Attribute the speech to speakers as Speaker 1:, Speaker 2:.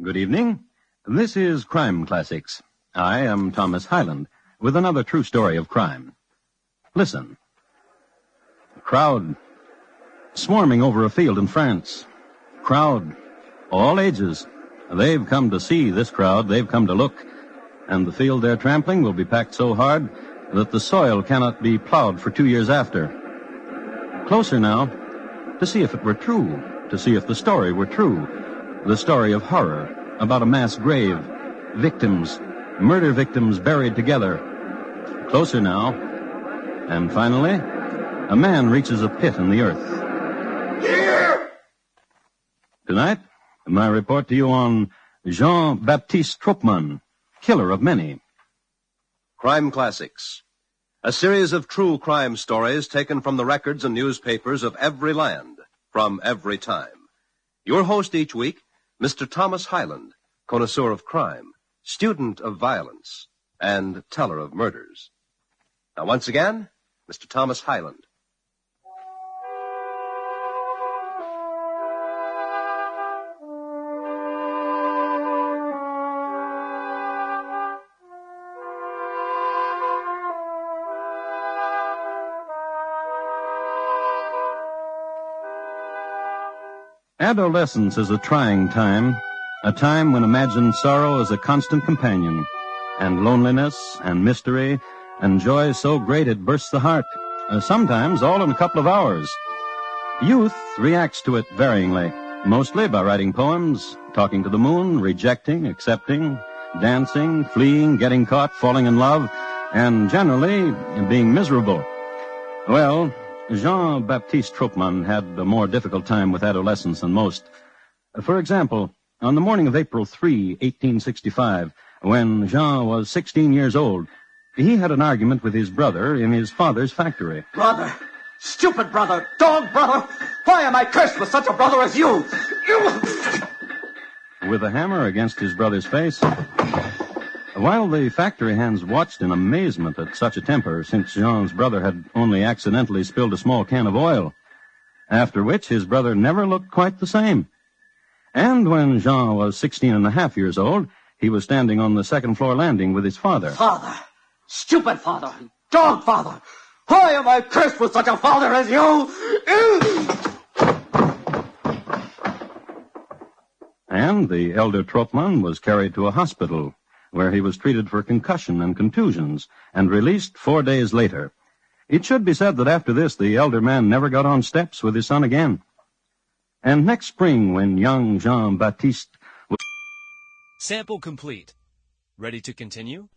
Speaker 1: Good evening. This is Crime Classics. I am Thomas Hyland with another true story of crime. Listen. A crowd swarming over a field in France. Crowd, all ages. They've come to see this crowd. They've come to look. And the field they're trampling will be packed so hard that the soil cannot be plowed for 2 years after. Closer now, to see if it were true, to see if the story were true. The story of horror about a mass grave, victims, murder victims buried together. Closer now, and finally, a man reaches a pit in the earth.
Speaker 2: Here!
Speaker 1: Tonight, my report to you on Baptiste Troppman, killer of many.
Speaker 2: Crime Classics, a series of true crime stories taken from the records and newspapers of every land, from every time. Your host each week, Mr. Thomas Hyland, connoisseur of crime, student of violence, and teller of murders. Now, once again, Mr. Thomas Hyland.
Speaker 1: Adolescence is a trying time, a time when imagined sorrow is a constant companion, and loneliness and mystery and joy so great it bursts the heart, sometimes all in a couple of hours. Youth reacts to it varyingly, mostly by writing poems, talking to the moon, rejecting, accepting, dancing, fleeing, getting caught, falling in love, and generally being miserable. Well, Jean-Baptiste Troppman had a more difficult time with adolescence than most. For example, on the morning of April 3, 1865, when Jean was 16 years old, he had an argument with his brother in his father's factory.
Speaker 3: Brother! Stupid brother! Dog brother! Why am I cursed with such a brother as you?
Speaker 1: With a hammer against his brother's face. While the factory hands watched in amazement at such a temper, since Jean's brother had only accidentally spilled a small can of oil, after which his brother never looked quite the same. And when Jean was 16.5 years old, he was standing on the second-floor landing with his father.
Speaker 3: Father! Stupid father! Dog father! Why am I cursed with such a father as you?
Speaker 1: And the elder Troppmann was carried to a hospital, where he was treated for concussion and contusions, and released 4 days later. It should be said that after this, the elder man never got on steps with his son again. And next spring, when young Jean-Baptiste was...
Speaker 4: Sample complete. Ready to continue?